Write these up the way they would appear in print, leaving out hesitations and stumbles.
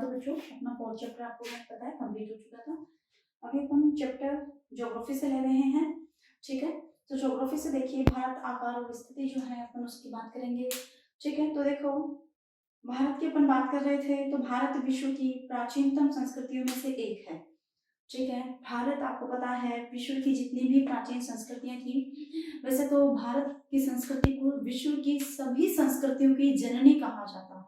तो बच्चों अपना 4th चैप्टर आपको पता है कंप्लीट हो चुका था। अभी अपन चैप्टर ज्योग्राफी से ले रहे हैं, ठीक है। तो ज्योग्राफी से देखिए भारत आकार और स्थिति जो है अपन उसकी बात करेंगे, ठीक है। तो देखो भारत की अपन बात कर रहे थे, तो भारत विश्व की प्राचीनतम संस्कृतियों में से एक है, ठीक है। भारत आपको पता है विश्व की जितनी भी प्राचीन संस्कृतियां थी, वैसे तो भारत की संस्कृति को विश्व की सभी संस्कृतियों की जननी कहा जाता है,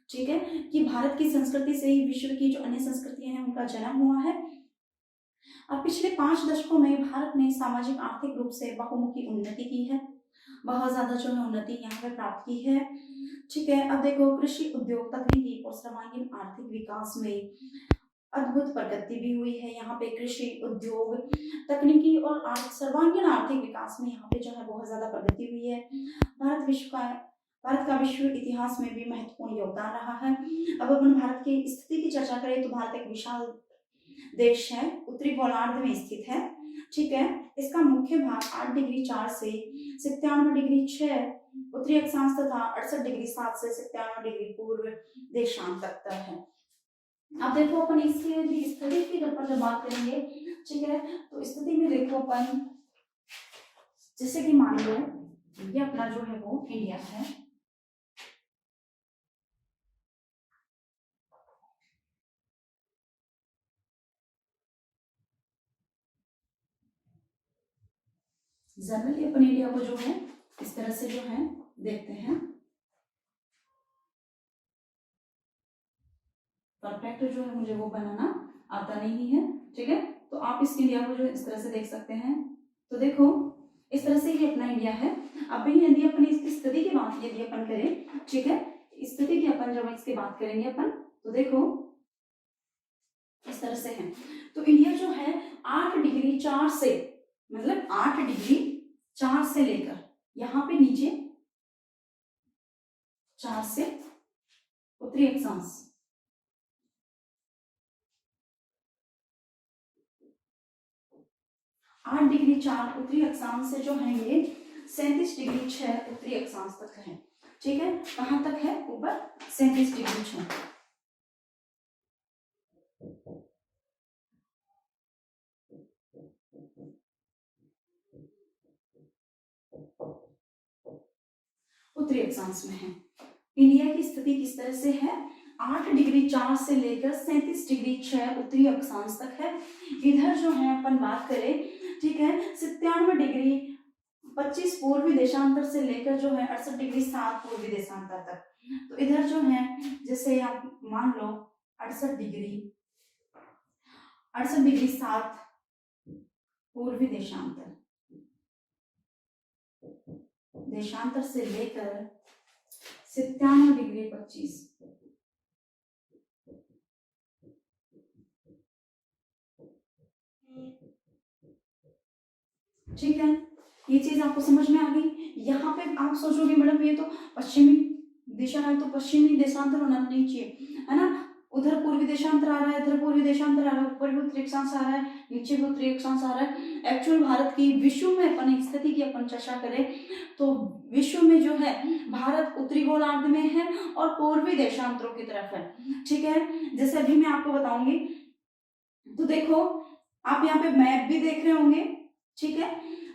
ठीक है। कि भारत की संस्कृति से ही विश्व की जो अन्य संस्कृतियां हैं उनका जन्म हुआ है। अब पिछले 5 दशकों में भारत ने सामाजिक आर्थिक रूप से बहुमुखी उन्नति की है, बहुत ज्यादा जो है उन्नति यहाँ पे प्राप्त की है, ठीक है। अब देखो कृषि उद्योग तकनीकी और सर्वांगीण आर्थिक विकास में अद्भुत प्रगति भी हुई है। यहाँ पे कृषि उद्योग तकनीकी और सर्वांगीण आर्थिक विकास में यहाँ पे जो है बहुत ज्यादा प्रगति हुई है। भारत का विश्व इतिहास में भी महत्वपूर्ण योगदान रहा है। अब अपन भारत की स्थिति की चर्चा करें तो भारत एक विशाल देश है, उत्तरी गोलार्ध में स्थित है, ठीक है। इसका मुख्य भाग 8 डिग्री 4 से 97 डिग्री 6 उत्तरी अक्षांश तथा 68 डिग्री 7 से 97 डिग्री पूर्व देशांत तक है। अब देखो अपन इसकी स्थिति की अपन जब बात करेंगे, ठीक है। तो स्थिति में देखो अपन जैसे कि मान लो ये अपना जो है वो इंडिया है, जनरली अपन इंडिया को जो है इस तरह से जो है देखते हैं। परफेक्ट जो है मुझे वो बनाना आता नहीं है, ठीक है। तो आप इस इंडिया को जो इस तरह से देख सकते हैं। तो देखो इस तरह से ये अपना इंडिया है। अभी यदि अपन इसकी स्थिति की बात यदि अपन करें, ठीक है, स्थिति की अपन जब इसकी बात करेंगे अपन, तो देखो इस तरह से है। तो इंडिया जो है 8 डिग्री 4 से, मतलब 8 डिग्री 4 से लेकर यहाँ पे नीचे 4 से उत्तरी अक्षांश 8 डिग्री 4 उत्तरी अक्षांश से जो है ये 37 डिग्री 6 उत्तरी अक्षांश तक है, ठीक है। कहां तक है? ऊपर 37 डिग्री 6। उत्तरी अक्षांश में है। इंडिया की स्थिति किस तरह से है? 8 डिग्री 4 से लेकर 37 डिग्री 6 उत्तरी अक्षांश तक है। इधर जो है अपन बात करें, ठीक है, 97 डिग्री 25 पूर्वी देशांतर से लेकर जो है 68 डिग्री 7 पूर्वी देशांतर तक। तो इधर जो है जैसे आप मान लो 68 डिग्री 7 पूर्वी देशांतर से लेकर 97 डिग्री 25, ठीक है। ये चीज आपको समझ में आ गई। यहाँ पे आप सोचोगे मैडम ये तो पश्चिमी दिशा है, तो पश्चिमी देशांतर होना नहीं चाहिए, है ना। उधर पूर्वी देशांतर आ रहा है, इधर पूर्वी देशांतर आ रहा है, ऊपर भी उत्तरी अक्षांश आ रहा है, नीचे भी उत्तरी अक्षांश आ रहा है। एक्चुअल भारत की विश्व में अपन स्थिति की अपन चर्चा करें तो विश्व में जो है भारत उत्तरी गोलार्ध में है और पूर्वी देशांतरों की तरफ है, ठीक है। जैसे अभी मैं आपको बताऊंगी, तो देखो आप यहाँ पे मैप भी देख रहे होंगे, ठीक है।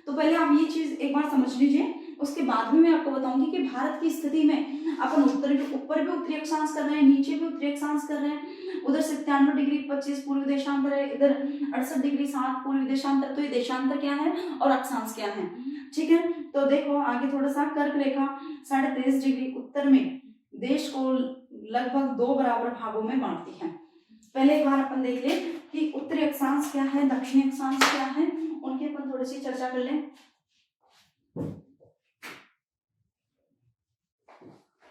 तो पहले आप ये चीज एक बार समझ लीजिए, उसके बाद में मैं आपको बताऊंगी कि भारत की स्थिति में अपन ऊपर भी उत्तरी अक्षांश कर रहे हैं, नीचे भी उत्तरी अक्षांश कर रहे हैं। उधर 97 डिग्री 25 पूर्वी देशांतर है, इधर 68 डिग्री 7 पूर्वी देशांतर। तो ये देशांतर क्या है और अक्षांश क्या है, ठीक है। तो देखो आगे थोड़ा सा कर्क रेखा 23.5 डिग्री उत्तर में देश को लगभग 2 बराबर भागों में बांटती है। पहले एक बार अपन देख ले कि उत्तरी अक्षांश क्या है, दक्षिणी अक्षांश क्या है, उनकी अपन थोड़ी सी चर्चा कर लें।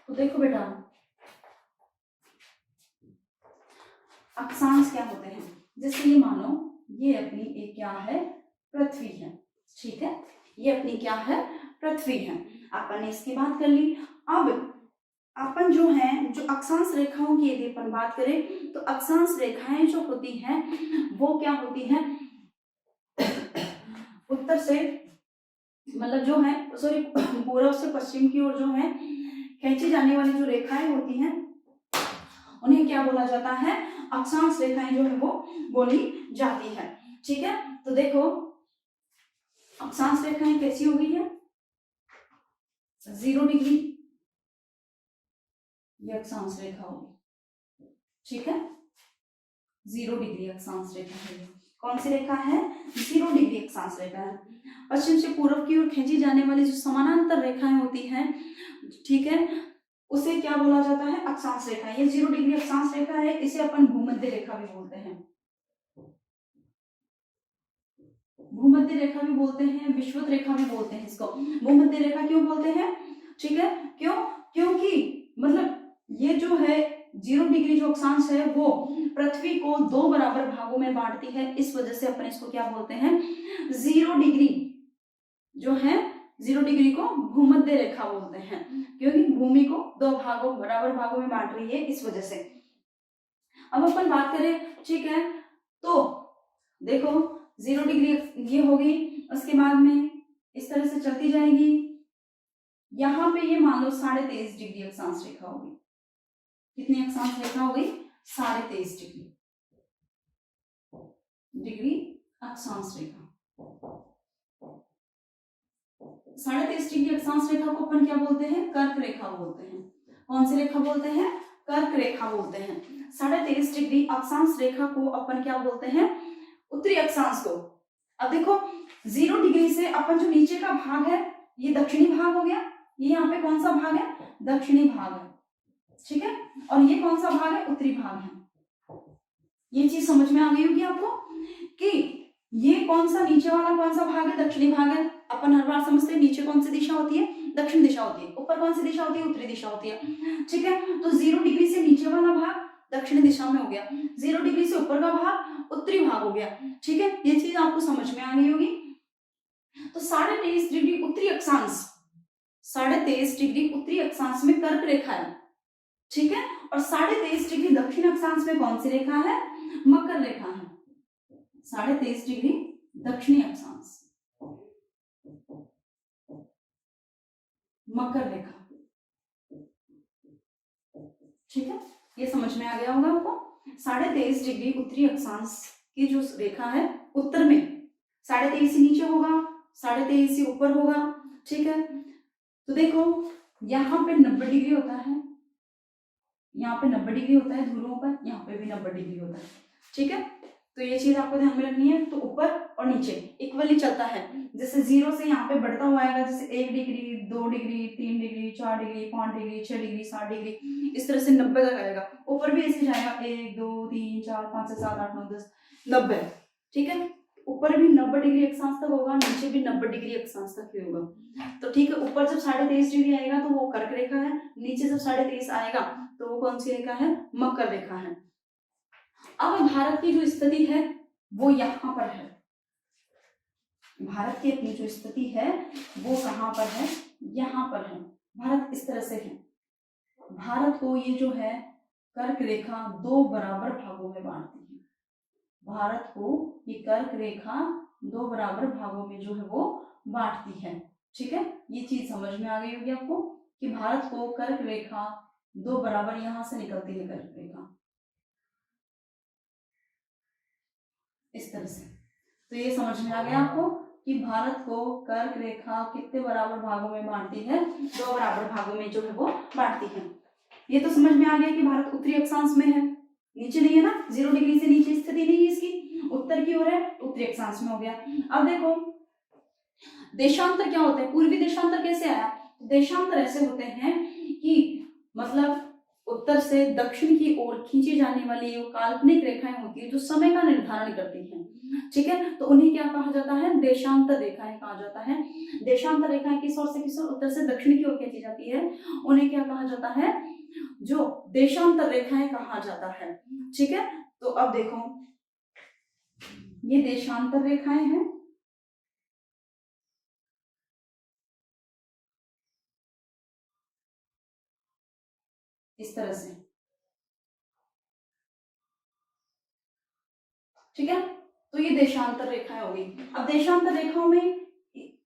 तो देखो बेटा अक्षांश क्या होते हैं, जैसे ये मानो ये अपनी एक क्या है, पृथ्वी है, ठीक है। ये अपनी क्या है, पृथ्वी है। अपन ने इसकी बात कर ली। अब अपन जो है जो अक्षांश रेखाओं की यदि अपन बात करें तो अक्षांश रेखाएं जो होती हैं वो क्या होती हैं, उत्तर से मतलब जो है सॉरी पूर्व से पश्चिम की ओर जो है खींची जाने वाली जो रेखाएं होती हैं उन्हें क्या बोला जाता है, अक्षांश रेखाएं जो है वो बोली जाती है। ठीक है, तो देखो अक्षांश रेखाएं कैसी हो गई है, 0 डिग्री, ये अक्षांश रेखा होगी। ठीक है, 0 डिग्री अक्षांश रेखा है। कौन सी रेखा है, 0 डिग्री अक्षांश रेखा है। पश्चिम से पूर्व की ओर खींची जाने वाली जो समानांतर रेखाएं होती हैं, ठीक है, उसे क्या बोला जाता है, अक्षांश रेखा। ये 0 डिग्री अक्षांश रेखा है, इसे अपन भूमध्य रेखा भी बोलते हैं, भूमध्य रेखा भी बोलते हैं, विषुवत रेखा भी बोलते हैं इसको। भूमध्य रेखा क्यों बोलते हैं, ठीक है, क्यों, क्योंकि मतलब ये जो है 0 डिग्री जो अक्षांश है वो पृथ्वी को 2 बराबर भागों में बांटती है, इस वजह से अपन इसको क्या बोलते हैं, 0 डिग्री जो है 0 डिग्री को भूमध्य रेखा बोलते हैं, क्योंकि भूमि को 2 भागों बराबर भागों में बांट रही है, इस वजह से। अब अपन बात करें, ठीक है, तो देखो 0 डिग्री ये हो गई, उसके बाद में इस तरह से चलती जाएगी, यहां पे ये मान लो 23.5 डिग्री अक्षांश रेखा होगी। कितनी अक्षांश रेखा हो गई, 23.5 डिग्री अक्षांश रेखा। 23.5 डिग्री अक्षांश रेखा को अपन क्या बोलते हैं, कर्क रेखा बोलते हैं। कौन सी रेखा बोलते हैं, कर्क रेखा बोलते हैं। 23.5 डिग्री अक्षांश रेखा को अपन क्या बोलते हैं, उत्तरी अक्षांश को। अब देखो 0 डिग्री से अपन जो नीचे का भाग है ये दक्षिणी भाग हो गया, ये यहाँ पे कौन सा भाग है, दक्षिणी भाग है। ठीक है, और ये कौन सा भाग है, उत्तरी भाग है। ये चीज समझ में आ गई होगी आपको कि ये कौन सा नीचे वाला कौन सा भाग है, दक्षिणी भाग है। अपन हर बार समझते हैं नीचे कौन सी दिशा होती है, दक्षिण दिशा होती है, ऊपर कौन सी दिशा होती है, उत्तरी दिशा होती है। ठीक है, तो 0 डिग्री से नीचे वाला भाग दक्षिण दिशा में हो गया, 0 डिग्री से ऊपर का भाग उत्तरी भाग हो गया। ठीक है, ये चीज आपको समझ में आ गई होगी। तो 23.5 डिग्री उत्तरी अक्षांश, 23.5 डिग्री उत्तरी अक्षांश में कर्क रेखा है। ठीक है, और 23.5 डिग्री दक्षिण अक्षांश में कौन सी रेखा है, मकर रेखा है। 23.5 डिग्री दक्षिणी अक्षांश, मकर रेखा। ठीक है, ये समझ में आ गया होगा आपको। 23.5 डिग्री उत्तरी अक्षांश की जो रेखा है उत्तर में, 23.5 से नीचे होगा, 23.5 से ऊपर होगा। ठीक है, तो देखो यहाँ पे 90 डिग्री होता है, यहाँ पे 90 डिग्री होता है ध्रुवों पर, यहाँ पे भी 90 डिग्री होता है। ठीक है, तो ये चीज आपको ध्यान में रखनी है। तो ऊपर और नीचे इक्वली चलता है, जैसे 0 से यहाँ पे बढ़ता हुआ आएगा, जैसे 1 degree 2 degree 3 degree 4 degree 5 degree 6 degree 7 degree, इस तरह से 90 तक आएगा। ऊपर भी ऐसे जाएगा 1 2 3 4 5 6 7 8 9 10 90। ठीक है, ऊपर भी 90 डिग्री अक्षांश तक होगा, नीचे भी 90 डिग्री अक्षांश तक ही होगा। तो ठीक है, ऊपर जब 23.5 डिग्री आएगा तो वो कर्क रेखा है, नीचे जब 23.5 आएगा तो वो कौन सी रेखा है, मकर रेखा है। अब भारत की जो स्थिति है वो यहाँ पर है, भारत की अपनी जो स्थिति है वो कहाँ पर है, यहाँ पर है। भारत इस तरह से है, भारत को ये जो है कर्क रेखा 2 बराबर भागों में बांटती है। भारत को ये कर्क रेखा 2 बराबर भागों में जो है वो बांटती है। ठीक है, ये चीज समझ में आ गई होगी आपको कि भारत को कर्क रेखा 2 बराबर यहां से निकलती है, कर्क रेखा इस तरह से। तो ये समझ में आ गया आपको कि भारत को कर्क रेखा कितने बराबर भागों में बांटती है, 2 बराबर भागों में जो है वो बांटती है। ये तो समझ में आ गया कि भारत उत्तरी अक्षांश में है, नीचे नहीं है ना, 0 डिग्री से नीचे स्थिति नहीं है इसकी, उत्तर की ओर है, उत्तरी अक्षांश में हो गया। अब देखो देशांतर क्या होते हैं, पूर्वी देशांतर कैसे आया, देशांतर ऐसे होते हैं कि मतलब उत्तर से दक्षिण की ओर खींची जाने वाली जो काल्पनिक रेखाएं होती है जो समय का निर्धारण करती हैं। ठीक है, तो उन्हें क्या कहा जाता है, देशांतर रेखाएं कहा जाता है। देशांतर रेखाएं किस ओर से किस ओर, उत्तर से दक्षिण की ओर खींची जाती है, उन्हें क्या कहा जाता है, जो देशांतर रेखाएं कहा जाता है। ठीक है, तो अब देखो ये देशांतर रेखाएं हैं, इस तरह से। ठीक है, तो ये देशांतर रेखाएं होगी। अब देशांतर रेखाओं में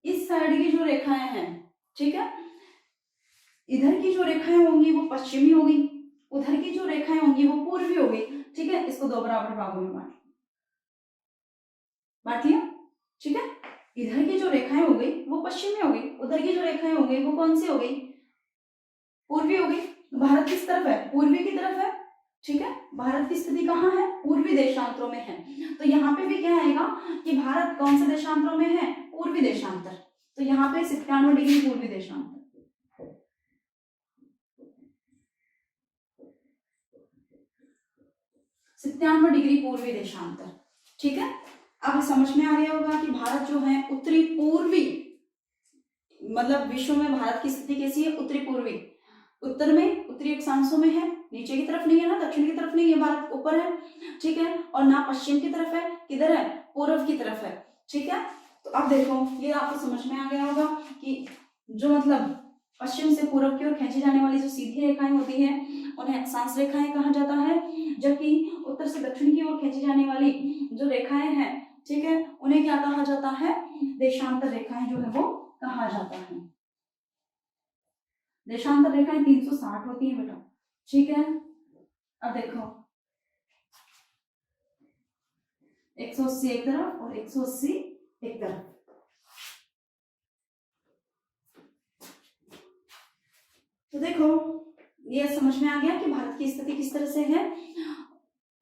इस साइड की जो रेखाएं हैं, ठीक है, इधर की जो रेखाएं होंगी वो पश्चिमी होगी, उधर की जो रेखाएं होंगी वो पूर्वी होगी, ठीक है। इसको दो बराबर भागों में बांट लिया, ठीक है। इधर की जो रेखाएं हो गई वो पश्चिमी हो गई, उधर की जो रेखाएं हो गई वो कौन सी हो गई, पूर्वी हो गई। भारत किस तरफ है, पूर्वी की तरफ है, ठीक है। भारत की स्थिति कहाँ है, पूर्वी देशांतरों में है। तो यहाँ पे भी क्या आएगा कि भारत कौन से देशांतरों में है, पूर्वी देशांतर। तो यहाँ पे 97 डिग्री पूर्वी देशांतर, 97 डिग्री पूर्वी देशांतर, ठीक है। अब समझ में आ गया होगा कि भारत जो है उत्तरी पूर्वी, मतलब विश्व में भारत की स्थिति कैसी है, उत्तरी पूर्वी। उत्तर में उत्तरी अक्षांशों में है, नीचे की तरफ नहीं है ना, दक्षिण की तरफ नहीं है, भारत ऊपर है, ठीक है। और ना पश्चिम की तरफ है, किधर है, पूर्व की तरफ है, ठीक है। तो अब देखो ये आपको समझ में आ गया होगा कि जो मतलब पश्चिम से पूर्व की ओर खींची जाने वाली जो सीधी रेखाएं होती हैं उन्हें अक्षांश रेखाएं कहा जाता है, जबकि उत्तर से दक्षिण की ओर खींची जाने वाली जो रेखाएं हैं, ठीक है, उन्हें क्या कहा जाता है, देशांतर रेखाएं जो है वो कहा जाता है। देशांतर रेखाएं 360 होती है बेटा, ठीक है। अब देखो 180 एक तरफ और 180 एक तरफ। तो देखो ये समझ में आ गया कि भारत की स्थिति किस तरह से है,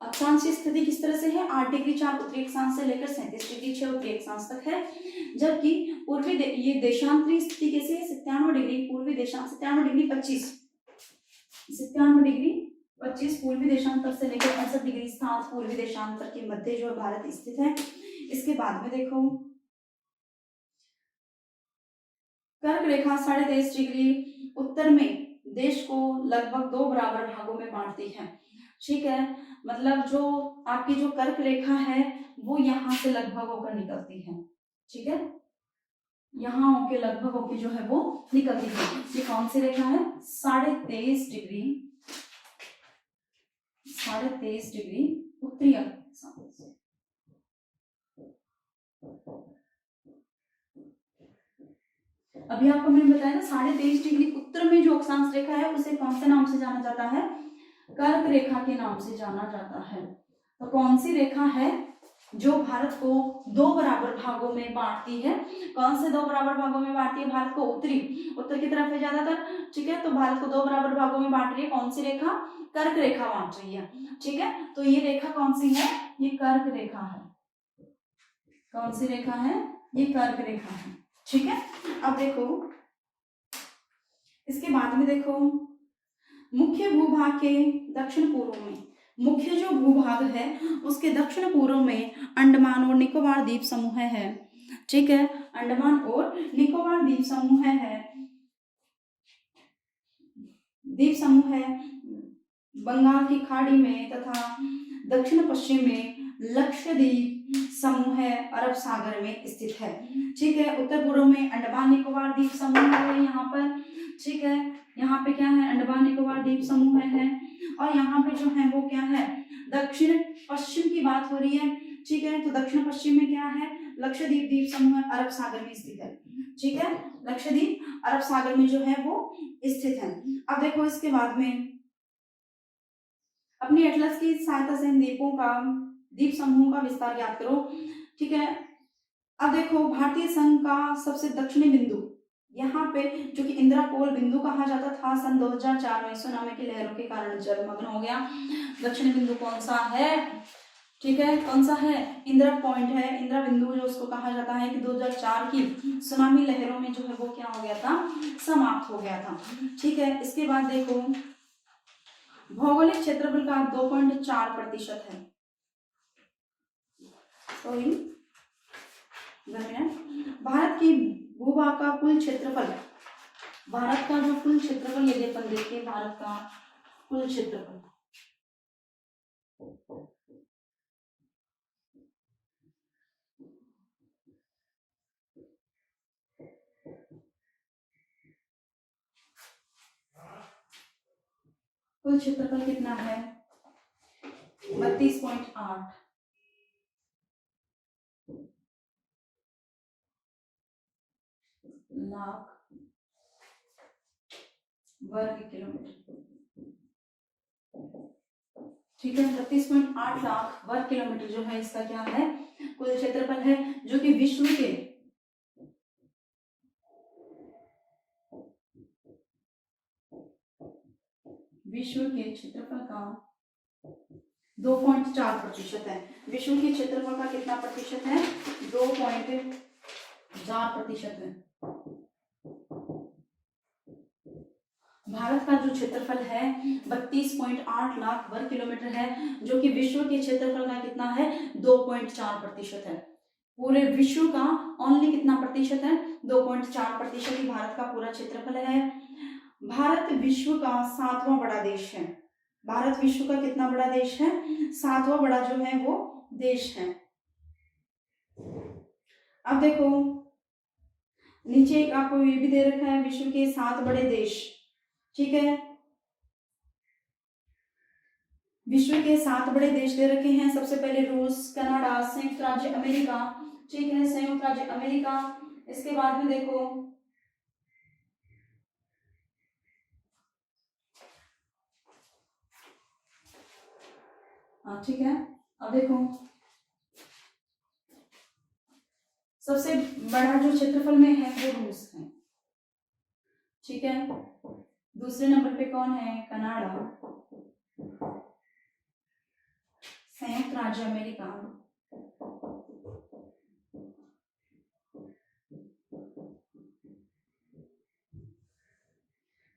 अक्षांश की स्थिति किस तरह से है, 8 डिग्री 4 उत्तरी अक्षांश से लेकर 37 डिग्री 6 उत्तरी अक्षांश तक है। जबकि पूर्वी ये देशांतरी स्थिति कैसी है, 97 डिग्री पूर्वी देशांत, 97 डिग्री 25, 97 डिग्री 25 पूर्वी देशांतर से लेकर 68 डिग्री 7 पूर्वी देशांतर के मध्य जो भारत स्थित है। इसके बाद में देखो कर्क रेखा 23.5 डिग्री उत्तर में देश को लगभग 2 बराबर भागों में बांटती है, ठीक है। मतलब जो आपकी जो कर्क रेखा है वो यहाँ से लगभग होकर निकलती है, ठीक है, यहाँ होके लगभग होके जो है वो निकलती है। ये कौन सी रेखा है, 23.5 डिग्री, 23.5 डिग्री उत्तरी अक्षांश। अभी आपको मैंने बताया ना 23.5 डिग्री उत्तर में जो अक्षांश रेखा है उसे कौन से नाम से जाना जाता है, कर्क रेखा के नाम से जाना जाता है। तो कौन सी रेखा है जो भारत को 2 बराबर भागों में बांटती है, कौन से 2 बराबर भागों में बांटती है भारत को, उत्तर की तरफ है ज्यादातर, ठीक है। तो भारत को 2 बराबर भागों में बांट रही है कौन सी रेखा, कर्क रेखा बांट रही है, ठीक है। तो ये रेखा कौन सी है, ये कर्क रेखा है, कौन सी रेखा है, ये कर्क रेखा है, ठीक है। अब देखो इसके बाद में देखो मुख्य भूभाग के दक्षिण पूर्व में, मुख्य जो भूभाग है उसके दक्षिण पूर्व में अंडमान और निकोबार द्वीप समूह है, ठीक है। अंडमान और निकोबार द्वीप समूह है, द्वीप समूह है बंगाल की खाड़ी में तथा दक्षिण पश्चिम में लक्षद्वीप समूह है अरब सागर में स्थित है, ठीक है। उत्तर पूर्व में अंडमान निकोबार द्वीप समूह है यहाँ पर, ठीक है। यहाँ पे क्या है, अंडमान निकोबार द्वीप समूह है और यहाँ पे जो है वो क्या है, दक्षिण पश्चिम की बात हो रही है, ठीक है। तो दक्षिण पश्चिम में क्या है, लक्षद्वीप द्वीप समूह अरब सागर में स्थित है, ठीक है। लक्षद्वीप अरब सागर में जो है वो स्थित है। अब देखो इसके बाद में अपनी एटलस की सहायता से द्वीपों का, द्वीप समूह का विस्तार ज्ञात करो, ठीक है। अब देखो भारतीय संघ का सबसे दक्षिणी बिंदु यहाँ पे जो कि इंदिरा कोल बिंदु कहा जाता था, सन 2004 में सुनामी की लहरों के कारण जलमग्न हो गया। दक्षिणी बिंदु कौन सा है, ठीक है, कौन सा है, इंदिरा पॉइंट है, इंदिरा बिंदु जो उसको कहा जाता है कि 2004 की सुनामी लहरों में जो है वो क्या हो गया था, समाप्त हो गया था, ठीक है। इसके बाद देखो भौगोलिक क्षेत्रफल का 2.4% है, सॉरी भारत की भूभाग का कुल क्षेत्रफल, भारत का जो कुल क्षेत्रफल यदि अपन देखें, भारत का कुल क्षेत्रफल कुल क्षेत्रफल कितना है, 32.8 लाख वर्ग किलोमीटर, ठीक है, 32.8 लाख वर्ग किलोमीटर जो है इसका क्या है, कुल क्षेत्रफल है, जो कि विश्व के क्षेत्रफल का 2.4% है। विश्व के क्षेत्रफल का कितना प्रतिशत है, 2.4% है। भारत का जो क्षेत्रफल है 32.8 लाख वर्ग किलोमीटर है, जो कि विश्व के क्षेत्रफल का कितना है, 2.4% है। पूरे विश्व का ओनली कितना प्रतिशत है, 2.4% ही भारत का पूरा क्षेत्रफल है। भारत विश्व का 7वां बड़ा देश है। भारत विश्व का कितना बड़ा देश है, 7वां बड़ा जो है वो देश है। अब देखो नीचे आपको ये भी दे रखा है विश्व के 7 बड़े देश, ठीक है, विश्व के 7 बड़े देश दे रखे हैं। सबसे पहले रूस, कनाडा, संयुक्त राज्य अमेरिका, ठीक है, संयुक्त राज्य अमेरिका। इसके बाद में देखो हाँ ठीक है, अब देखो सबसे बड़ा जो क्षेत्रफल में है वो रूस है, ठीक है। दूसरे नंबर पे कौन है, कनाडा, संयुक्त राज्य अमेरिका,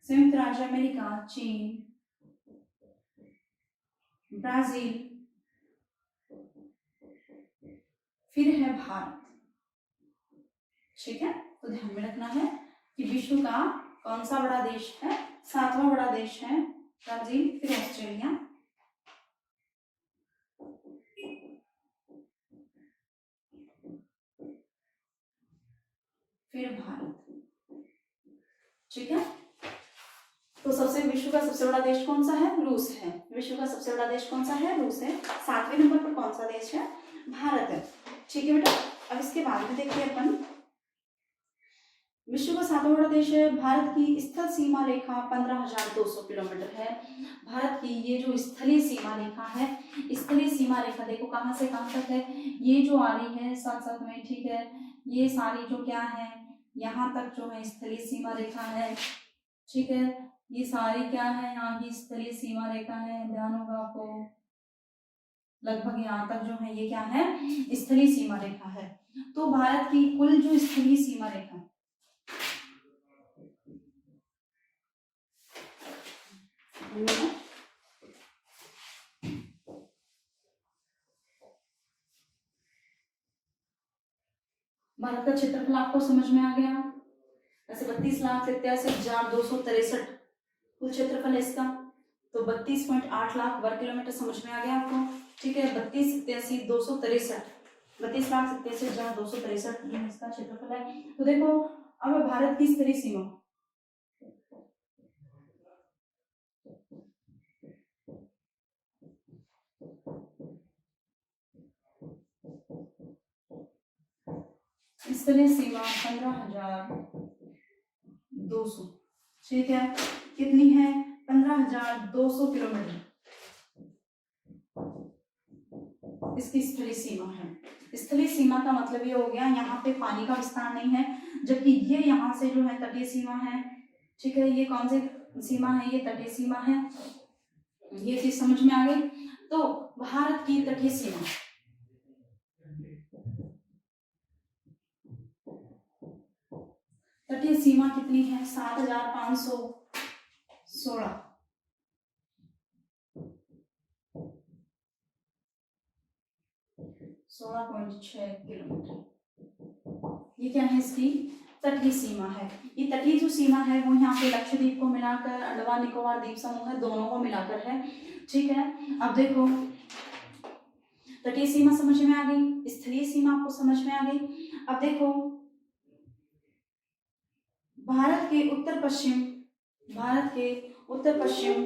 संयुक्त राज्य अमेरिका, चीन, ब्राजील, फिर है भारत, ठीक है। तो ध्यान में रखना है कि विश्व का कौन सा बड़ा देश है, 7वां बड़ा देश है ब्राजील, फिर ऑस्ट्रेलिया, फिर भारत, ठीक है। तो सबसे विश्व का सबसे बड़ा देश कौन सा है, रूस है। विश्व का सबसे बड़ा देश कौन सा है, रूस है। 7वें नंबर पर कौन सा देश है, भारत है, ठीक है बेटा। अब इसके बाद में देखिए अपन विश्व का 7वां बड़ा देश है। भारत की स्थल सीमा रेखा 15,200 किलोमीटर है। भारत की ये जो स्थलीय सीमा रेखा है, स्थलीय सीमा रेखा देखो कहाँ से कहाँ तक है, ये जो आ रही है साथ साथ में, ठीक है, ये सारी जो क्या है यहाँ तक जो है स्थलीय सीमा रेखा है, ठीक है। ये सारी क्या है, यहाँ की स्थलीय सीमा रेखा है, ध्यान होगा आपको, लगभग यहाँ तक जो है ये क्या है, स्थलीय सीमा रेखा है। तो भारत की कुल जो स्थलीय सीमा रेखा है, भारत का क्षेत्रफल आपको समझ में आ गया। ऐसे 32,87,263 कुल क्षेत्रफल है इसका। तो 32.8 लाख वर्ग किलोमीटर समझ में आ गया आपको, ठीक है। 32,87,263, 32,87,263 इसका क्षेत्रफल है। तो देखो अब भारत की स्थलीय सीमा, स्थलीय सीमा 15,200, ठीक है। कितनी है, 15,200 किलोमीटर इसकी स्थलीय सीमा है। स्थलीय सीमा का मतलब ये हो गया यहाँ पे पानी का विस्तार नहीं है, जबकि ये यहाँ से जो है तटीय सीमा है, ठीक है। ये कौन सी सीमा है, ये तटीय सीमा है, ये चीज समझ में आ गई। तो भारत की तटीय सीमा, तटीय सीमा कितनी है, 7,516, 16.6 किलोमीटर, ये क्या है, इसकी तटीय सीमा है। ये तटीय जो सीमा है वो यहाँ पे लक्षद्वीप को मिलाकर, अंडमान निकोबार द्वीप समूह है, दोनों को मिलाकर है, ठीक है। अब देखो तटीय सीमा समझ में आ गई, स्थलीय सीमा आपको समझ में आ गई। अब देखो भारत के उत्तर पश्चिम, भारत के उत्तर पश्चिम,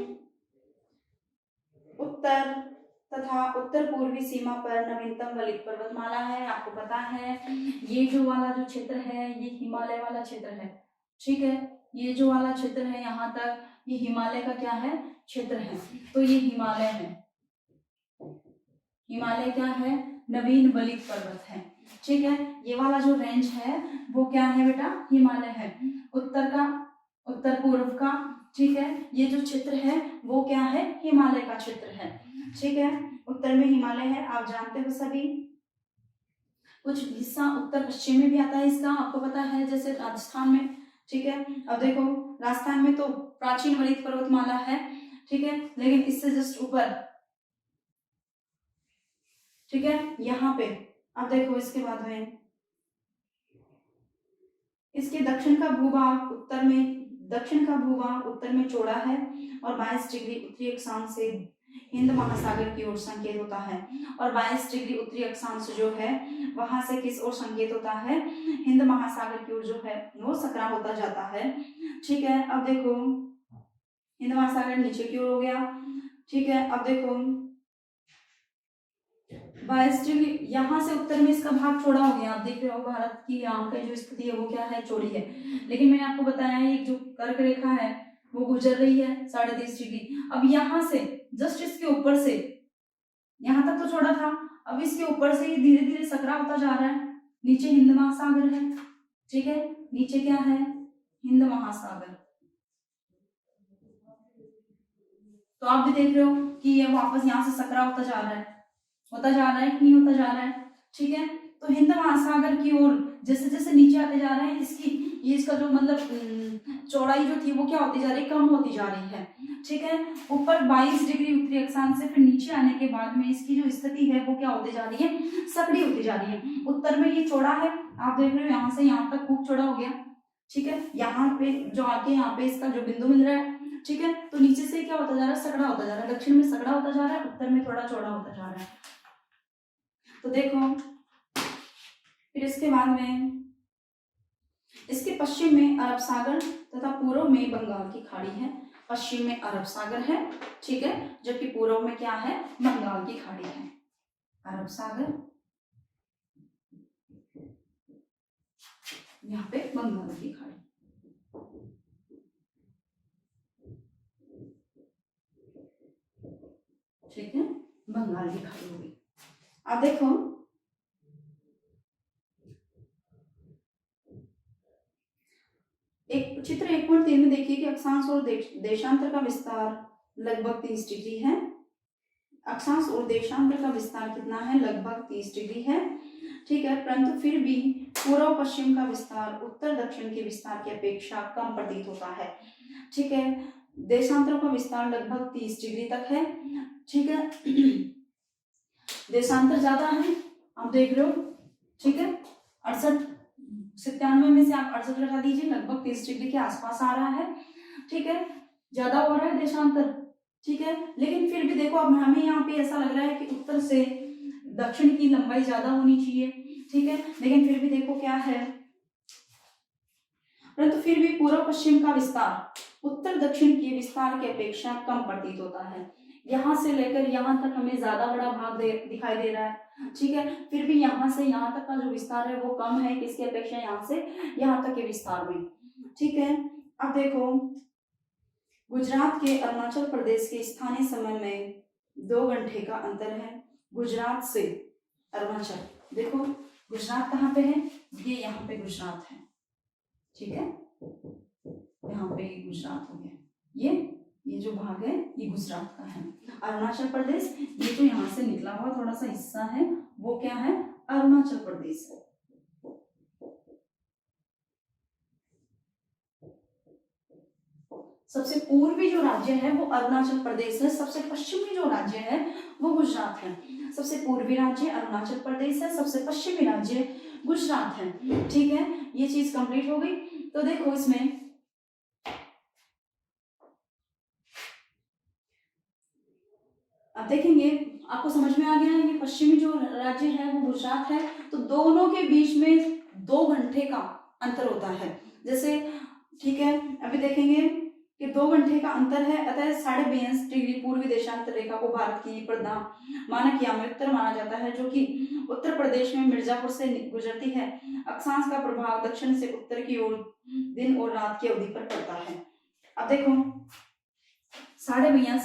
उत्तर तथा उत्तर पूर्वी सीमा पर नवीनतम ललित पर्वतमाला है। आपको पता है ये जो वाला जो क्षेत्र है ये हिमालय वाला क्षेत्र है, ठीक है। ये जो वाला क्षेत्र है यहाँ तक ये हिमालय का क्या है, क्षेत्र है, तो ये हिमालय है। हिमालय क्या है? नवीन बलित पर्वत है। ठीक है, ये वाला जो रेंज है वो क्या है बेटा? हिमालय है। उत्तर का, उत्तर पूर्व का, ठीक है, ये जो क्षेत्र है वो क्या है? हिमालय का क्षेत्र है। ठीक है, उत्तर में हिमालय है, आप जानते हो सभी। कुछ हिस्सा उत्तर पश्चिम में भी आता है इसका, आपको पता है, जैसे राजस्थान में। ठीक है, अब देखो राजस्थान में तो प्राचीन वलित पर्वतमाला है, ठीक है, लेकिन इससे जस्ट ऊपर, ठीक है, यहाँ पे अब देखो इसके बाद में इसके दक्षिण का भूभाग उत्तर में, दक्षिण का भूभाग उत्तर में चौड़ा है और 22 डिग्री उत्तरी अक्षांश से हिंद महासागर की ओर संकेत होता है। और 22 डिग्री उत्तरी अक्षांश जो है वहां से किस ओर संकेत होता है? हिंद महासागर की ओर जो है वो सकरा होता जाता है। ठीक है, अब देखो हिंद महासागर नीचे की ओर हो गया। ठीक है, अब देखो 22 डिग्री यहाँ से उत्तर में इसका भाग चौड़ा हो गया। आप देख रहे हो भारत की यहाँ पे जो स्थिति है वो क्या है? चौड़ी है। लेकिन मैंने आपको बताया है जो कर्क रेखा है वो गुजर रही है 30.5 डिग्री। अब यहाँ से जस्ट इसके ऊपर से, यहाँ तक तो चौड़ा था, अब इसके ऊपर से ये धीरे धीरे सकरा होता जा रहा है। नीचे हिंद महासागर है, ठीक है, नीचे क्या है? हिंद महासागर। तो आप भी देख रहे हो कि ये वापस यहाँ से सकरा होता जा रहा है, होता जा रहा है कि नहीं होता जा रहा है? ठीक है, तो हिंद महासागर की ओर जैसे जैसे नीचे आते जा रहे हैं इसकी, ये इसका जो मतलब चौड़ाई जो थी वो क्या होती जा रही है? कम होती जा रही है। ठीक है, ऊपर 22 डिग्री उत्तरी अक्षांश से फिर नीचे आने के बाद में इसकी जो स्थिति है वो क्या होती जा रही है? सकड़ी होती जा रही है। उत्तर में ये चौड़ा है, आप देख रहे हो यहाँ से यहाँ तक खूब चौड़ा हो गया। ठीक है, यहाँ पे जो आके यहाँ पे इसका जो बिंदु मिल रहा है, ठीक है, तो नीचे से क्या होता जा रहा है? सकड़ा होता जा रहा है। दक्षिण में सकड़ा होता जा रहा है, उत्तर में थोड़ा चौड़ा होता जा रहा है। तो देखो फिर इसके बाद में इसके पश्चिम में अरब सागर तथा पूर्व में बंगाल की खाड़ी है। पश्चिम में अरब सागर है, ठीक है, जबकि पूर्व में क्या है? बंगाल की खाड़ी है। अरब सागर, यहाँ पे बंगाल की खाड़ी, ठीक है, बंगाल की खाड़ी होगी। अब देखो एक चित्र 1.3 में देखिए कि अक्षांश और देशांतर का विस्तार लगभग 30 डिग्री है। अक्षांश और देशांतर का विस्तार कितना है? लगभग 30 डिग्री है। ठीक है, परंतु फिर भी पूर्व पश्चिम का विस्तार उत्तर दक्षिण के विस्तार की अपेक्षा कम प्रतीत होता है। ठीक है, देशांतरों का विस्तार लगभग 30 डिग्री तक है। ठीक है, देशांतर ज्यादा है, आप देख रहे हो। ठीक है, 97 में से आप 68 लगा दीजिए, लगभग 30 डिग्री के आसपास आ रहा है। ठीक है, ज्यादा हो रहा है देशांतर। ठीक है, लेकिन फिर भी देखो अब हमें यहाँ पे ऐसा लग रहा है कि उत्तर से दक्षिण की लंबाई ज्यादा होनी चाहिए। ठीक है, लेकिन फिर भी देखो क्या है, परंतु फिर भी पूर्व पश्चिम का विस्तार उत्तर दक्षिण के विस्तार की अपेक्षा कम प्रतीत होता है। यहाँ से लेकर यहाँ तक हमें ज्यादा बड़ा भाग दिखाई दे रहा है। ठीक है, फिर भी यहाँ से यहाँ तक का जो विस्तार है वो कम है किसकी अपेक्षा? यहाँ से यहाँ तक के विस्तार में। ठीक है, अब देखो गुजरात के अरुणाचल प्रदेश के स्थानीय समय में 2 घंटे का अंतर है। गुजरात से अरुणाचल, देखो गुजरात कहाँ पे है? ये यहाँ पे गुजरात है। ठीक है, यहाँ पे गुजरात हो गया, ये जो भाग है ये गुजरात का है। अरुणाचल प्रदेश ये जो यहाँ से निकला हुआ थोड़ा सा हिस्सा है वो क्या है? अरुणाचल प्रदेश है। सबसे पूर्वी जो राज्य है वो अरुणाचल प्रदेश है, सबसे पश्चिमी जो राज्य है वो गुजरात है। सबसे पूर्वी राज्य अरुणाचल प्रदेश है, सबसे पश्चिमी राज्य गुजरात है। ठीक है, ये चीज कंप्लीट हो गई। तो देखो इसमें अब देखेंगे, आपको समझ में आ गया है कि पश्चिमी जो राज्य है वो गुजरात है, तो दोनों के बीच में 2 घंटे का अंतर होता है। जैसे ठीक है, अभी देखेंगे कि 2 घंटे का अंतर है, अतः 22.5 डिग्री पूर्वी देशांतर रेखा को भारत की प्रधान मानक याम उत्तर माना जाता है, जो कि उत्तर प्रदेश में मिर्जापुर से गुजरती है। अक्षांश का प्रभाव दक्षिण से उत्तर की ओर दिन और रात की अवधि पर पड़ता है। अब देखो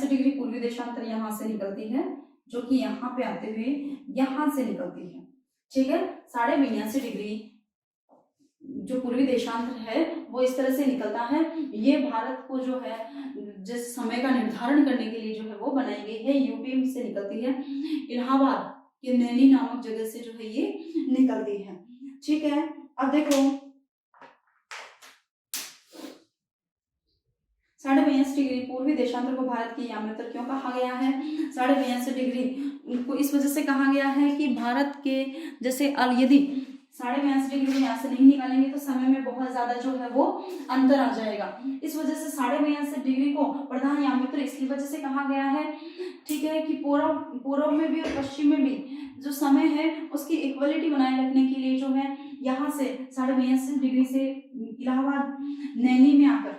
डिग्री पूर्वी देशांतर यहाँ से निकलती है, जो कि यहाँ पे आते हुए यहाँ से निकलती है। ठीक है, 82.5 डिग्री जो पूर्वी देशांतर है वो इस तरह से निकलता है। ये भारत को जो है जिस समय का निर्धारण करने के लिए जो है वो बनाई गई है, यूपी से निकलती है, इलाहाबाद के नैनी नामक जगह से जो है ये निकलती है। ठीक है, अब देखो 82.5 डिग्री पूर्वी देशांतर को भारत की यामातर क्यों कहा गया है? 82.5 डिग्री को इस वजह से कहा गया है कि भारत के जैसे यदि 82.5 डिग्री में यहाँ से नहीं निकालेंगे तो समय में बहुत ज्यादा जो है वो अंतर आ जाएगा। इस वजह से 82.5 डिग्री को प्रधान यामातर इसकी वजह से कहा गया है। ठीक है, कि पूर्व में भी और पश्चिम में भी जो समय है उसकी इक्वलिटी बनाए रखने के लिए जो है यहाँ से 82.5 डिग्री से इलाहाबाद नैनी में आकर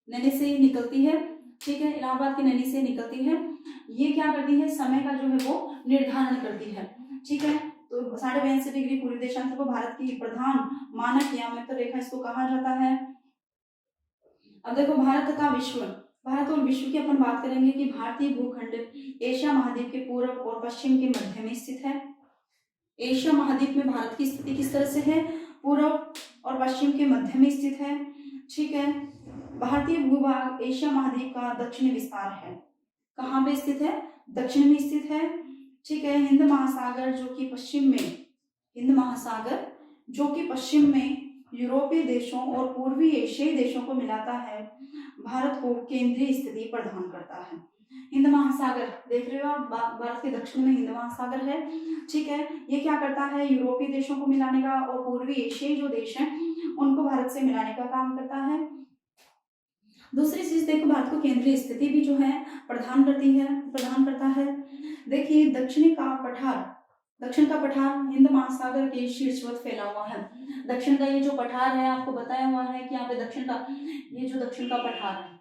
नैनी से निकलती है। ठीक है, इलाहाबाद की नैनी से निकलती है। ये क्या करती है, समय का जो है वो निर्धारण करती है। ठीक है, तो 82.5 डिग्री पूर्वी देशांतर को भारत की प्रधान मानक यामातर रेखा इसको कहा जाता है। अब देखो भारत और विश्व की अपन बात करेंगे कि भारतीय भूखंड एशिया महाद्वीप के पूर्व और पश्चिम के मध्य में स्थित है। एशिया महाद्वीप में भारत की स्थिति किस तरह से है? पूर्व और पश्चिम के मध्य में स्थित है। ठीक है, भारतीय भूभाग एशिया महाद्वीप का दक्षिणी विस्तार है। कहाँ पे स्थित है? दक्षिण में स्थित है। ठीक है, हिंद महासागर जो कि पश्चिम में यूरोपीय देशों और पूर्वी एशियाई देशों को मिलाता है, भारत को केंद्रीय स्थिति प्रदान करता है। हिंद महासागर देख रहे हो आप, भारत के दक्षिण में हिंद महासागर है। ठीक है, ये क्या करता है, यूरोपीय देशों को मिलाने का और पूर्वी एशियाई जो देश हैं उनको भारत से मिलाने का काम करता है। दूसरी चीज देखो, भारत को केंद्रीय स्थिति भी जो है प्रदान करता है। देखिए दक्षिण का पठार हिंद महासागर के शीर्षवत फैला हुआ है। दक्षिण का ये जो पठार है आपको बताया हुआ है कि यहाँ पे दक्षिण का पठार है,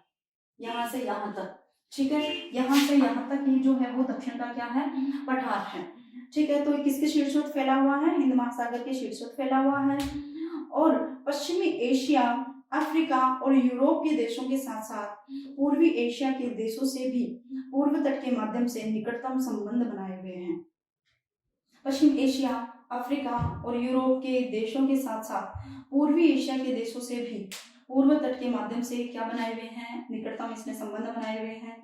यहाँ से यहाँ तक। ठीक है, यहाँ से यहाँ तक ये जो है वो दक्षिण का क्या है, पठार है। ठीक है, तो किसके शीर्षवत फैला हुआ है? हिंद महासागर के शीर्षवत फैला हुआ है। और पश्चिमी एशिया, अफ्रीका और यूरोप के देशों के साथ साथ पूर्वी एशिया के देशों से भी पूर्व तट के माध्यम से निकटतम संबंध बनाए हुए हैं। पश्चिम एशिया, अफ्रीका और यूरोप के देशों के साथ साथ पूर्वी एशिया के देशों से भी पूर्व तट के माध्यम से क्या बनाए हुए हैं, निकटतम इसमें संबंध बनाए हुए हैं।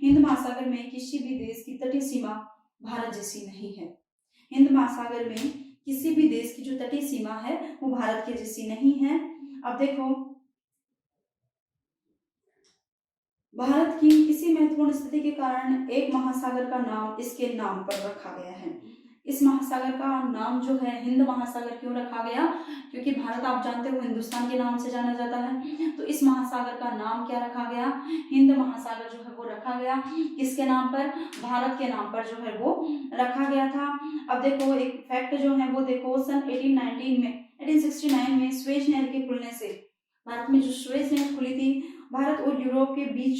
हिंद महासागर में किसी भी देश की तटीय सीमा भारत जैसी नहीं है। हिंद महासागर में किसी भी देश की जो तटीय सीमा है वो भारत के जैसी नहीं है। अब देखो, भारत की किसी महत्वपूर्ण स्थिति के कारण एक महासागर का नाम इसके नाम पर रखा गया है। इस महासागर का नाम जो है हिंद महासागर क्यों रखा गया? क्योंकि भारत आप जानते हो हिंदुस्तान के नाम से जाना जाता है, तो इस महासागर का नाम क्या रखा गया? हिंद महासागर जो है वो रखा गया। किसके नाम पर? भारत के नाम पर जो है वो रखा गया था। अब देखो एक फैक्ट जो है वो देखो, सन 1869 में स्वेज नहर के खुलने से, भारत में जो स्वेज नहर खुली थी, भारत और यूरोप के बीच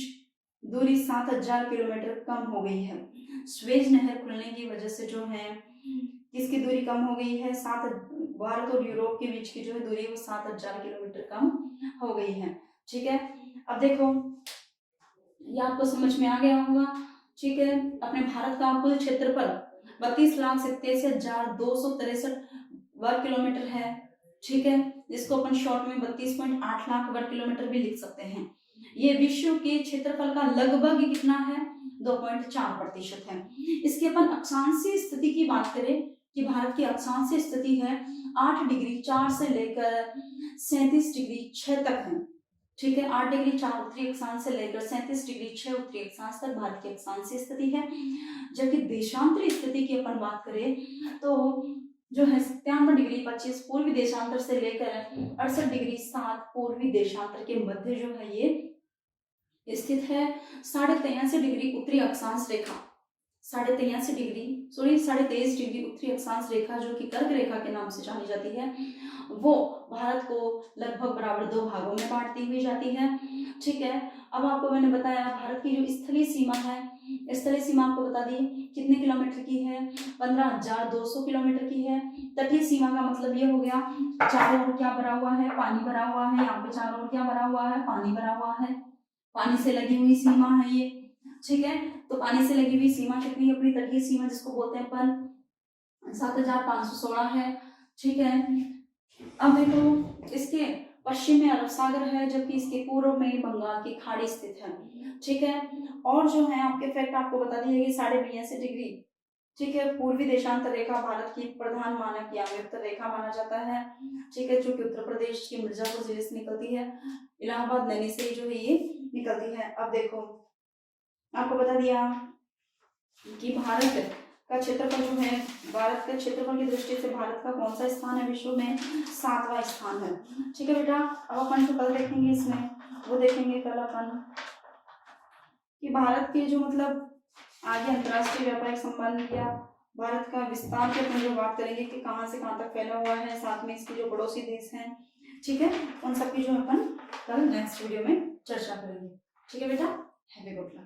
दूरी 7000 किलोमीटर कम हो गई है। स्वेज नहर खुलने की वजह से जो है किसकी दूरी कम हो गई है? भारत और यूरोप के बीच की जो है दूरी वो 7000 किलोमीटर कम हो गई है। ठीक है, अब देखो ये आपको समझ में आ गया होगा। ठीक है, अपने भारत का कुल क्षेत्रफल 32,87,263 वर्ग किलोमीटर है। ठीक है, जिसको अपन शॉर्ट में 32.8 लाख वर्ग किलोमीटर भी लिख सकते हैं। ये विश्व के क्षेत्रफल का लगभग कितना है? 2.4% है। इसकी अपन अक्षांशीय स्थिति की बात करें कि भारत की अक्षांशीय स्थिति है 8 डिग्री 4 से लेकर 37 डिग्री 6 तक है। ठीक है, 8 डिग्री 4 उत्तरी अक्षांश से लेकर 37 डिग्री 6 उत्तरी अक्षांश तक भारत की अक्षांशीय स्थिति है। जबकि देशांतरी स्थिति की अपन बात करें तो जो है 97 डिग्री 25 पूर्वी देशांतर से लेकर 68 डिग्री 7 पूर्वी देशांतर के मध्य जो है ये स्थित है। 83.5 डिग्री उत्तरी अक्षांश रेखा, 23.5 डिग्री उत्तरी अक्षांश रेखा जो कि कर्क रेखा के नाम से जानी जाती है, वो भारत को लगभग बराबर 2 भागों में बांटती हुई जाती है। ठीक है, अब आपको मैंने बताया भारत की जो स्थलीय सीमा है, स्थलीय सीमा आपको बता दी कितने किलोमीटर की है? 15,200 किलोमीटर की है। तटीय सीमा का मतलब ये हो गया चारों ओर क्या भरा हुआ है? पानी भरा हुआ है। यहाँ पे चारों ओर क्या भरा हुआ है? पानी भरा हुआ है। पानी से लगी हुई सीमा है ये, ठीक है। तो पानी से लगी हुई सीमा कितनी, अपनी तटीय सीमा जिसको बोलते हैं अपन 7,516 है, ठीक है। अब देखो इसके पश्चिम में अरब सागर है, जबकि इसके पूर्व में बंगाल की खाड़ी स्थित है, ठीक है। और जो है आपके फैक्ट आपको बता दिए कि 82.5 डिग्री, ठीक है, पूर्वी देशांतर रेखा भारत की प्रधान मानक या उत्तर रेखा माना जाता है, ठीक है, जो कि उत्तर प्रदेश के मिर्जापुर जिले से निकलती है, इलाहाबाद नैनी से जो है ये निकलती है। अब देखो आपको बता दिया कि भारत का क्षेत्रफल जो है, भारत के क्षेत्रफल की दृष्टि से भारत का कौन सा स्थान है विश्व में, 7वां स्थान है, ठीक है बेटा। अब अपन जो कल देखेंगे इसमें, वो देखेंगे कल अपन कि भारत के जो मतलब आगे अंतर्राष्ट्रीय व्यापारिक संबंध या भारत का विस्तार के अपन जो बात करेंगे कि कहाँ से कहाँ तक फैला हुआ है, साथ में इसके जो पड़ोसी देश हैं, ठीक है, उन सब की जो अपन कल नेक्स्ट वीडियो में चर्चा करेंगे, ठीक है बेटा। Have a good